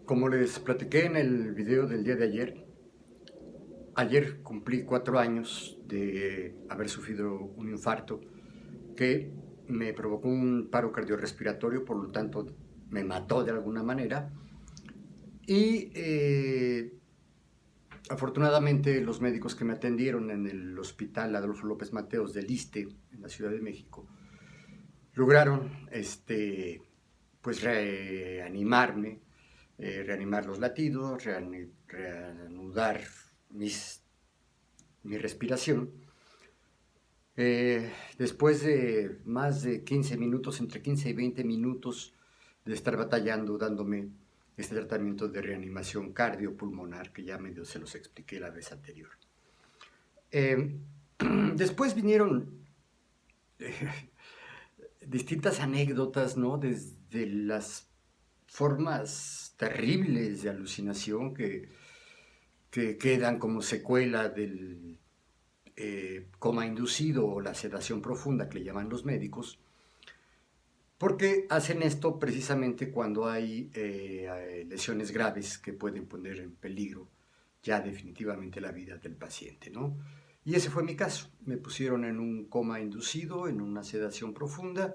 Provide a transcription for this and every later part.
Como les platiqué en el video del día de ayer cumplí 4 años de haber sufrido un infarto que me provocó un paro cardiorrespiratorio, por lo tanto me mató de alguna manera. Y afortunadamente los médicos que me atendieron en el hospital Adolfo López Mateos del ISSSTE en la Ciudad de México lograron pues reanimarme, reanimar los latidos, reanudar mi respiración. Después de más de 15 minutos, entre 15 y 20 minutos de estar batallando, dándome este tratamiento de reanimación cardiopulmonar que ya medio se los expliqué la vez anterior. Después vinieron distintas anécdotas, ¿no? Desde las formas terribles de alucinación que quedan como secuela del coma inducido o la sedación profunda que le llaman los médicos, porque hacen esto precisamente cuando hay lesiones graves que pueden poner en peligro ya definitivamente la vida del paciente, ¿no? Y ese fue mi caso. Me pusieron en un coma inducido, en una sedación profunda.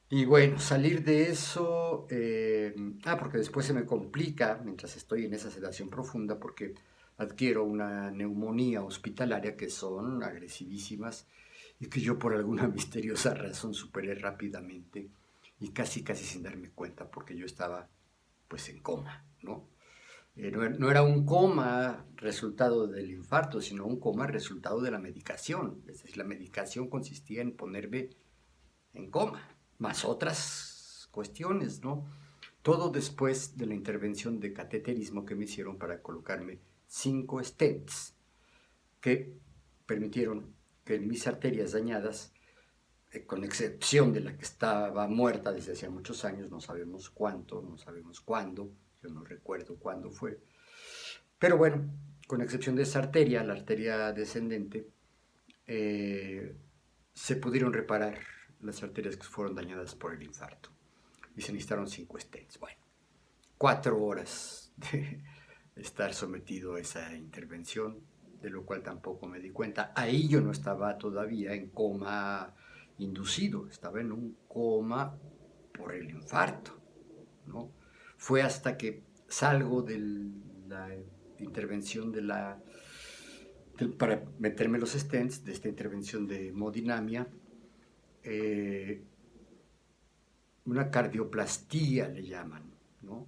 Y bueno, salir de eso, porque después se me complica mientras estoy en esa sedación profunda porque adquiero una neumonía hospitalaria que son agresivísimas y que yo por alguna misteriosa razón superé rápidamente y casi sin darme cuenta porque yo estaba pues en coma, ¿no? No era un coma resultado del infarto, sino un coma resultado de la medicación. Es decir, la medicación consistía en ponerme en coma, más otras cuestiones, ¿no? Todo después de la intervención de cateterismo que me hicieron para colocarme 5 stents que permitieron que mis arterias dañadas, con excepción de la que estaba muerta desde hacía muchos años, no sabemos cuánto, no sabemos cuándo, yo no recuerdo cuándo fue, pero bueno, con excepción de esa arteria, la arteria descendente, se pudieron reparar las arterias que fueron dañadas por el infarto y se necesitaron 5 stents. Bueno, 4 horas de estar sometido a esa intervención, de lo cual tampoco me di cuenta. Ahí yo no estaba todavía en coma inducido, estaba en un coma por el infarto, ¿no? Fue hasta que salgo de la intervención para meterme los stents, de esta intervención de hemodinamia, eh, una cardioplastía le llaman, ¿no?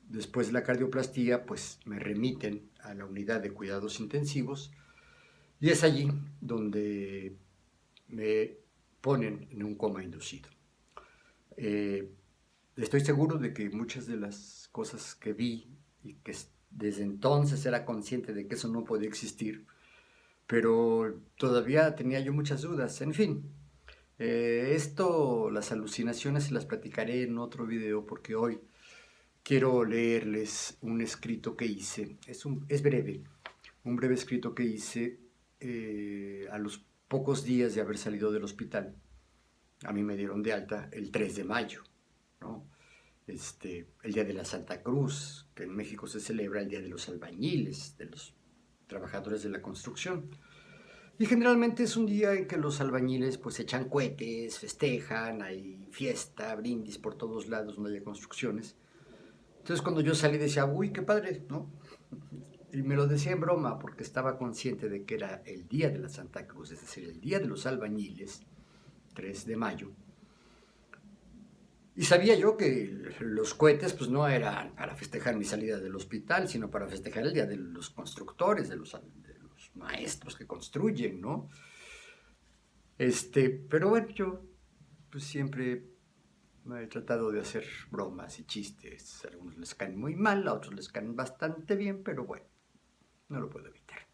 Después de la cardioplastía, pues me remiten a la unidad de cuidados intensivos y es allí donde me ponen en un coma inducido. Estoy seguro de que muchas de las cosas que vi y que desde entonces era consciente de que eso no podía existir, pero todavía tenía yo muchas dudas. En fin, las alucinaciones se las platicaré en otro video porque hoy quiero leerles un escrito que hice. Es breve, un breve escrito que hice a los pocos días de haber salido del hospital. A mí me dieron de alta el 3 de mayo, ¿no? El Día de la Santa Cruz, que en México se celebra el Día de los Albañiles, de los trabajadores de la construcción. Y generalmente es un día en que los albañiles pues echan cohetes, festejan, hay fiesta, brindis por todos lados donde haya construcciones. Entonces cuando yo salí decía, uy, qué padre, ¿no? Y me lo decía en broma porque estaba consciente de que era el Día de la Santa Cruz, es decir, el Día de los Albañiles, 3 de mayo. Y sabía yo que los cohetes pues no eran para festejar mi salida del hospital, sino para festejar el Día de los Constructores, de los maestros que construyen, ¿no? Pero bueno, yo pues siempre he tratado de hacer bromas y chistes. A algunos les caen muy mal, a otros les caen bastante bien, pero bueno, no lo puedo evitar.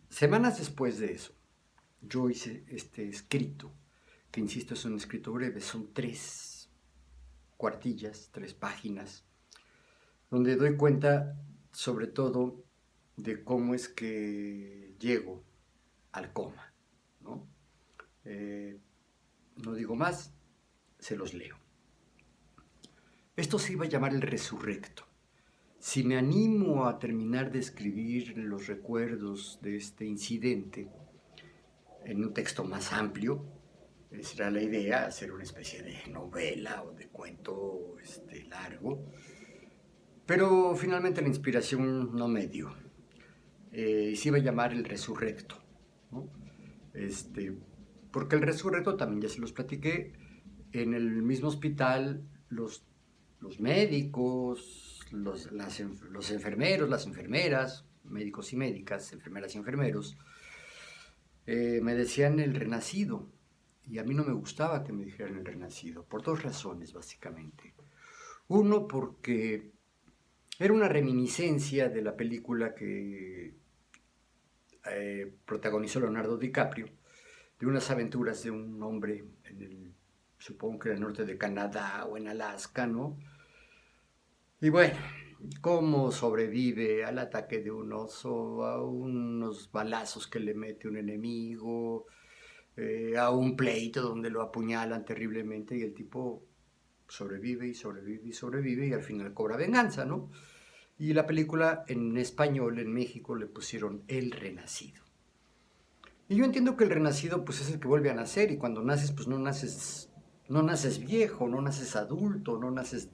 Semanas después de eso, yo hice este escrito, que insisto es un escrito breve, son 3 cuartillas, 3 páginas, donde doy cuenta sobre todo de cómo es que llego al coma, ¿no? no digo más, se los leo. Esto se iba a llamar El Resurrecto. Si me animo a terminar de escribir los recuerdos de este incidente en un texto más amplio, será la idea, hacer una especie de novela o de cuento largo, pero finalmente la inspiración no me dio. Y se iba a llamar El Resurrecto, ¿no? Porque el Resurrecto, también ya se los platiqué, en el mismo hospital los médicos, los enfermeros, las enfermeras, médicos y médicas, enfermeras y enfermeros, me decían el renacido. Y a mí no me gustaba que me dijeran el renacido, por dos razones básicamente. Uno, porque era una reminiscencia de la película que protagonizó Leonardo DiCaprio, de unas aventuras de un hombre supongo que en el norte de Canadá o en Alaska, ¿no? Y bueno, cómo sobrevive al ataque de un oso, a unos balazos que le mete un enemigo, a un pleito donde lo apuñalan terriblemente y el tipo sobrevive y sobrevive y sobrevive y al final cobra venganza, ¿no? Y la película en español, en México, le pusieron El Renacido. Y yo entiendo que el renacido pues es el que vuelve a nacer y cuando naces pues no naces viejo, no naces adulto, no naces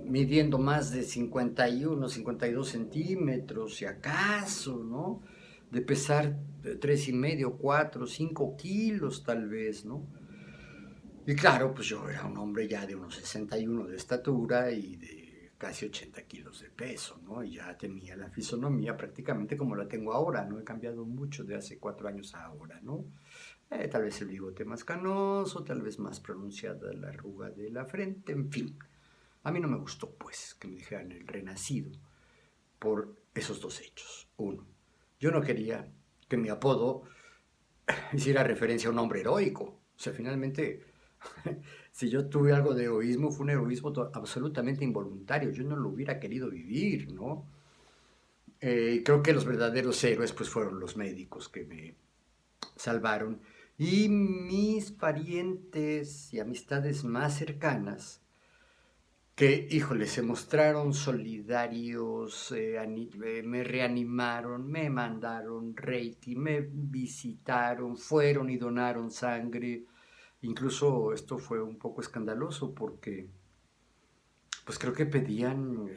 midiendo más de 51, 52 centímetros, si acaso, ¿no? De pesar 3,5, 4, 5 kilos tal vez, ¿no? Y claro, pues yo era un hombre ya de unos 61 de estatura y de casi 80 kilos de peso, ¿no? Y ya tenía la fisonomía prácticamente como la tengo ahora, no he cambiado mucho de hace 4 años a ahora, ¿no? Tal vez el bigote más canoso, tal vez más pronunciada la arruga de la frente, en fin. A mí no me gustó, pues, que me dijeran el renacido por esos dos hechos. Uno, yo no quería que mi apodo hiciera referencia a un hombre heroico. O sea, finalmente, si yo tuve algo de heroísmo, fue un heroísmo absolutamente involuntario. Yo no lo hubiera querido vivir, ¿no? Creo que los verdaderos héroes, pues, fueron los médicos que me salvaron. Y mis parientes y amistades más cercanas, que, híjole, se mostraron solidarios, me reanimaron, me mandaron reiki, me visitaron, fueron y donaron sangre. Incluso esto fue un poco escandaloso porque, pues creo que pedían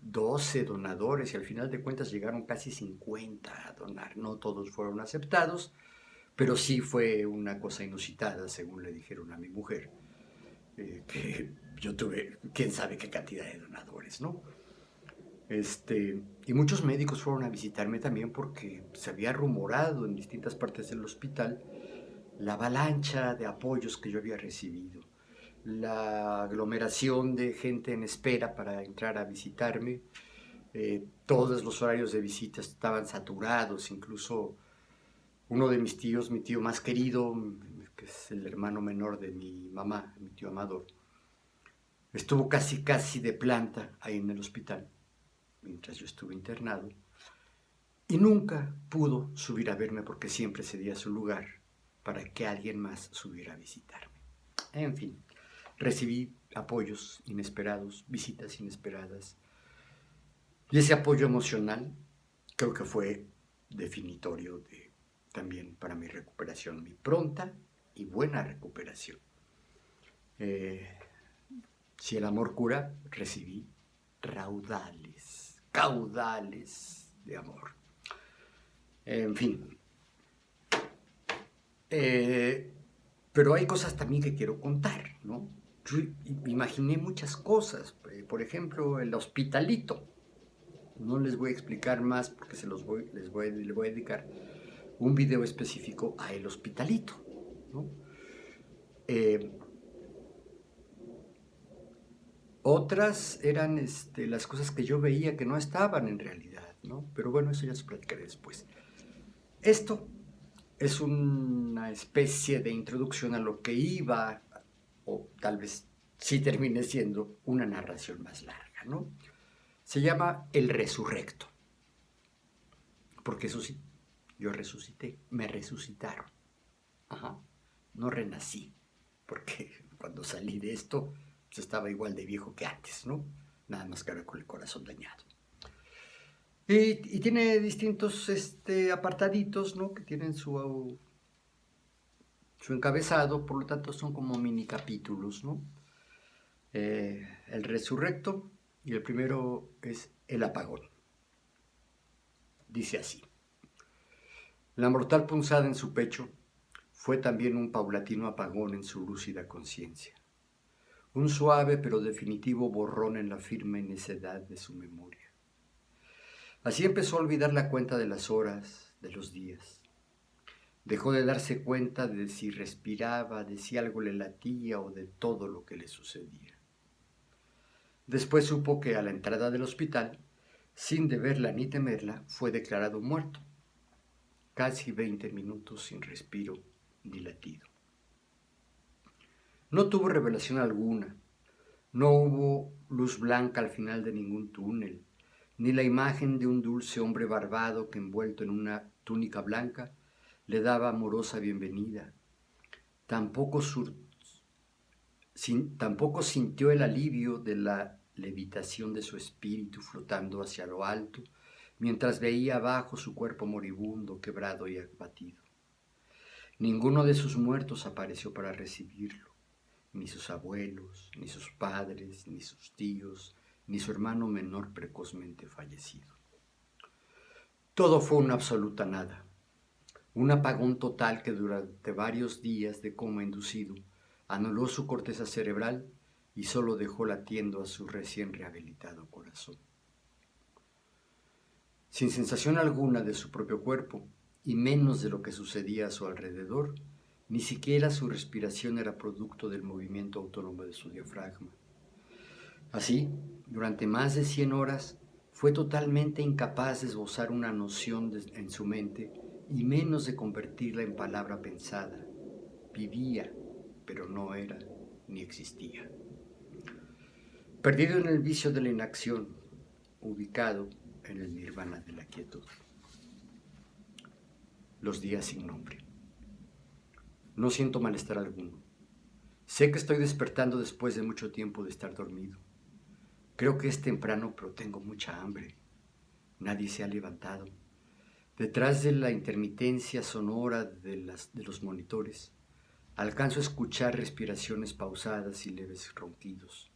12 donadores y al final de cuentas llegaron casi 50 a donar. No todos fueron aceptados, pero sí fue una cosa inusitada, según le dijeron a mi mujer, que yo tuve quién sabe qué cantidad de donadores, ¿no? Y muchos médicos fueron a visitarme también porque se había rumorado en distintas partes del hospital la avalancha de apoyos que yo había recibido, la aglomeración de gente en espera para entrar a visitarme, todos los horarios de visita estaban saturados, incluso uno de mis tíos, mi tío más querido, que es el hermano menor de mi mamá, mi tío Amador, estuvo casi de planta ahí en el hospital, mientras yo estuve internado, y nunca pudo subir a verme porque siempre cedía su lugar para que alguien más subiera a visitarme. En fin, recibí apoyos inesperados, visitas inesperadas, y ese apoyo emocional creo que fue definitorio también para mi recuperación, mi pronta y buena recuperación. Si el amor cura, recibí caudales de amor. En fin. Pero hay cosas también que quiero contar, ¿no? Yo imaginé muchas cosas. Por ejemplo, el hospitalito. No les voy a explicar más porque les voy a dedicar un video específico a el hospitalito, ¿no? Otras eran las cosas que yo veía que no estaban en realidad, ¿no? Pero bueno, eso ya se platicaré después. Esto es una especie de introducción a lo que iba, o tal vez sí termine siendo una narración más larga, ¿no? Se llama El Resurrecto, porque eso sí, Yo resucité, me resucitaron. Ajá. No renací, porque cuando salí de esto, pues estaba igual de viejo que antes, ¿no? Nada más que ahora con el corazón dañado. Y tiene distintos apartaditos, ¿no? Que tienen su encabezado, por lo tanto son como mini capítulos, ¿no? El resurrecto, y el primero es el apagón. Dice así: la mortal punzada en su pecho fue también un paulatino apagón en su lúcida conciencia, un suave pero definitivo borrón en la firme necedad de su memoria. Así empezó a olvidar la cuenta de las horas, de los días. Dejó de darse cuenta de si respiraba, de si algo le latía o de todo lo que le sucedía. Después supo que a la entrada del hospital, sin deberla ni temerla, fue declarado muerto. Casi 20 minutos sin respiro ni latido. No tuvo revelación alguna, no hubo luz blanca al final de ningún túnel, ni la imagen de un dulce hombre barbado que envuelto en una túnica blanca le daba amorosa bienvenida. Tampoco sintió el alivio de la levitación de su espíritu flotando hacia lo alto, mientras veía abajo su cuerpo moribundo, quebrado y abatido. Ninguno de sus muertos apareció para recibirlo, ni sus abuelos, ni sus padres, ni sus tíos, ni su hermano menor precozmente fallecido. Todo fue una absoluta nada, un apagón total que durante varios días de coma inducido anuló su corteza cerebral y solo dejó latiendo a su recién rehabilitado corazón. Sin sensación alguna de su propio cuerpo, y menos de lo que sucedía a su alrededor, ni siquiera su respiración era producto del movimiento autónomo de su diafragma. Así, durante más de 100 horas, fue totalmente incapaz de esbozar una noción en su mente y menos de convertirla en palabra pensada. Vivía, pero no era ni existía. Perdido en el vicio de la inacción, ubicado en el nirvana de la quietud. Los días sin nombre. No siento malestar alguno. Sé que estoy despertando después de mucho tiempo de estar dormido. Creo que es temprano, pero tengo mucha hambre. Nadie se ha levantado. Detrás de la intermitencia sonora de los monitores, alcanzo a escuchar respiraciones pausadas y leves ronquidos.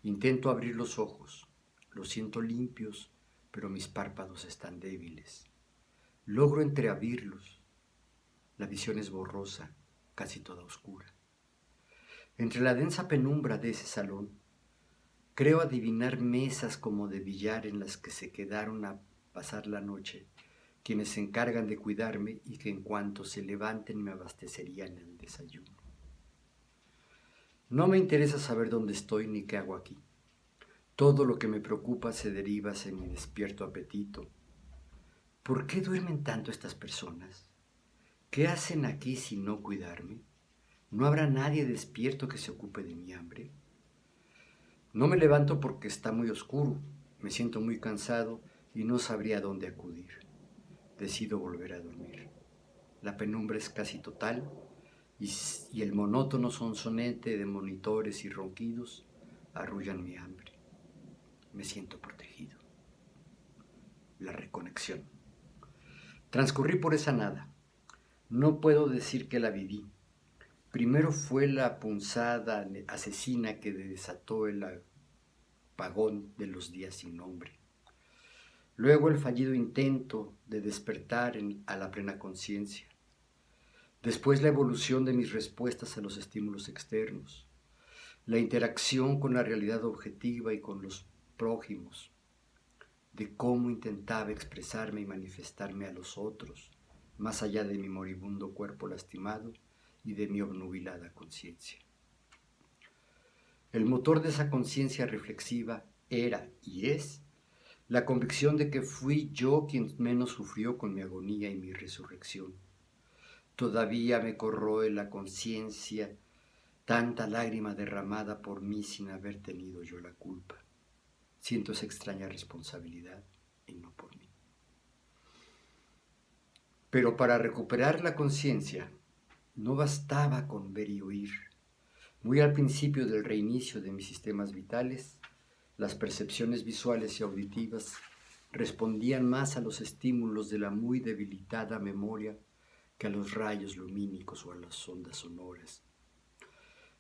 Intento abrir los ojos. Los siento limpios, pero mis párpados están débiles. Logro entreabrirlos. La visión es borrosa, casi toda oscura. Entre la densa penumbra de ese salón, creo adivinar mesas como de billar en las que se quedaron a pasar la noche quienes se encargan de cuidarme y que en cuanto se levanten me abastecerían el desayuno. No me interesa saber dónde estoy ni qué hago aquí. Todo lo que me preocupa se deriva hacia mi despierto apetito. ¿Por qué duermen tanto estas personas? ¿Qué hacen aquí si no cuidarme? ¿No habrá nadie despierto que se ocupe de mi hambre? No me levanto porque está muy oscuro, me siento muy cansado y no sabría dónde acudir. Decido volver a dormir. La penumbra es casi total y el monótono sonsonete de monitores y ronquidos arrullan mi hambre. Me siento protegido. La reconexión. Transcurrí por esa nada. No puedo decir que la viví. Primero fue la punzada asesina que desató el apagón de los días sin nombre. Luego el fallido intento de despertar a la plena conciencia. Después la evolución de mis respuestas a los estímulos externos. La interacción con la realidad objetiva y con los prójimos. De cómo intentaba expresarme y manifestarme a los otros, más allá de mi moribundo cuerpo lastimado y de mi obnubilada conciencia. El motor de esa conciencia reflexiva era y es la convicción de que fui yo quien menos sufrió con mi agonía y mi resurrección. Todavía me corroe la conciencia tanta lágrima derramada por mí sin haber tenido yo la culpa. Siento esa extraña responsabilidad y no por mí. Pero para recuperar la conciencia no bastaba con ver y oír. Muy al principio del reinicio de mis sistemas vitales, las percepciones visuales y auditivas respondían más a los estímulos de la muy debilitada memoria que a los rayos lumínicos o a las ondas sonoras.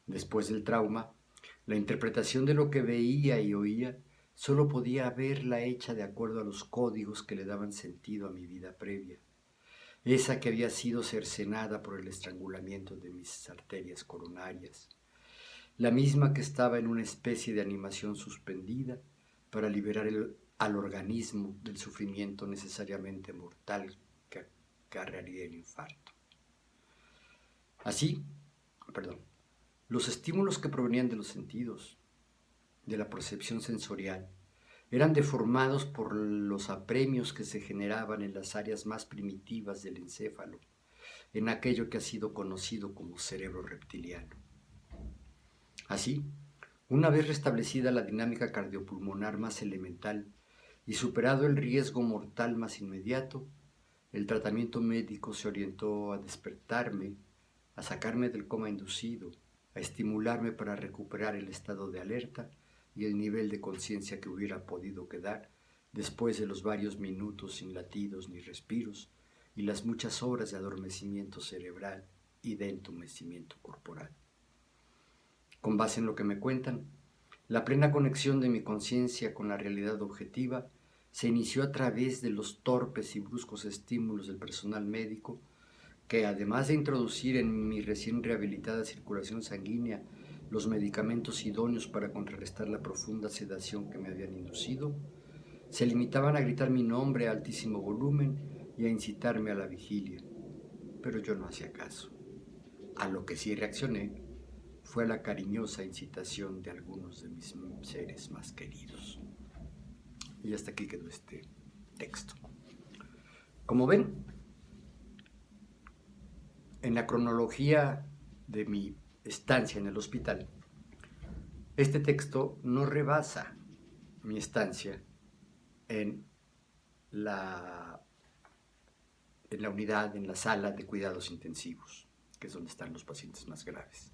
Después del trauma, la interpretación de lo que veía y oía solo podía haberla hecha de acuerdo a los códigos que le daban sentido a mi vida previa, esa que había sido cercenada por el estrangulamiento de mis arterias coronarias, la misma que estaba en una especie de animación suspendida para liberar al organismo del sufrimiento necesariamente mortal que acarrearía el infarto. Así, los estímulos que provenían de los sentidos, de la percepción sensorial, eran deformados por los apremios que se generaban en las áreas más primitivas del encéfalo, en aquello que ha sido conocido como cerebro reptiliano. Así, una vez restablecida la dinámica cardiopulmonar más elemental y superado el riesgo mortal más inmediato, el tratamiento médico se orientó a despertarme, a sacarme del coma inducido, a estimularme para recuperar el estado de alerta y el nivel de conciencia que hubiera podido quedar después de los varios minutos sin latidos ni respiros y las muchas horas de adormecimiento cerebral y de entumecimiento corporal. Con base en lo que me cuentan, la plena conexión de mi conciencia con la realidad objetiva se inició a través de los torpes y bruscos estímulos del personal médico que, además de introducir en mi recién rehabilitada circulación sanguínea los medicamentos idóneos para contrarrestar la profunda sedación que me habían inducido, se limitaban a gritar mi nombre a altísimo volumen y a incitarme a la vigilia. Pero yo no hacía caso. A lo que sí reaccioné fue a la cariñosa incitación de algunos de mis seres más queridos. Y hasta aquí quedó este texto. Como ven, en la cronología de mi estancia en el hospital, este texto no rebasa mi estancia en la unidad, en la sala de cuidados intensivos, que es donde están los pacientes más graves.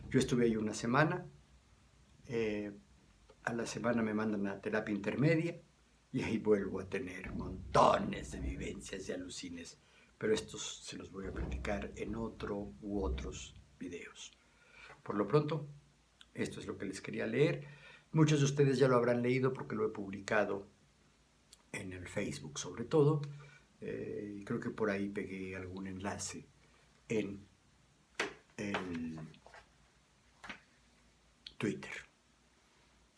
Yo estuve ahí una semana, a la semana me mandan a terapia intermedia y ahí vuelvo a tener montones de vivencias y alucines, pero estos se los voy a platicar en otro u otros videos. Por lo pronto, esto es lo que les quería leer. Muchos de ustedes ya lo habrán leído porque lo he publicado en el Facebook sobre todo, y creo que por ahí pegué algún enlace en el Twitter.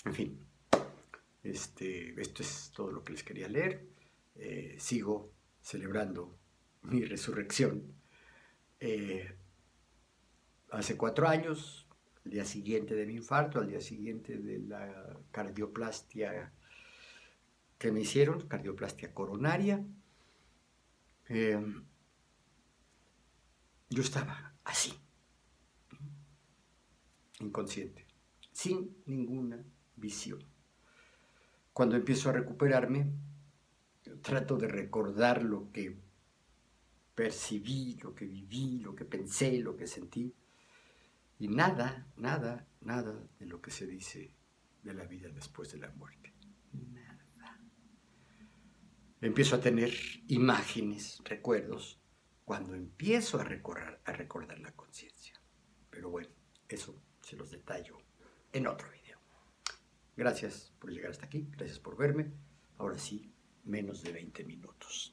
En fin, esto es todo lo que les quería leer. Sigo celebrando mi resurrección. Hace 4 años, al día siguiente de mi infarto, al día siguiente de la cardioplastia que me hicieron, cardioplastia coronaria, yo estaba así, inconsciente, sin ninguna visión. Cuando empiezo a recuperarme, trato de recordar lo que percibí, lo que viví, lo que pensé, lo que sentí, y nada de lo que se dice de la vida después de la muerte. Nada. Empiezo a tener imágenes, recuerdos, cuando empiezo a recordar la conciencia. Pero bueno, eso se los detallo en otro video. Gracias por llegar hasta aquí, gracias por verme. Ahora sí, menos de 20 minutos.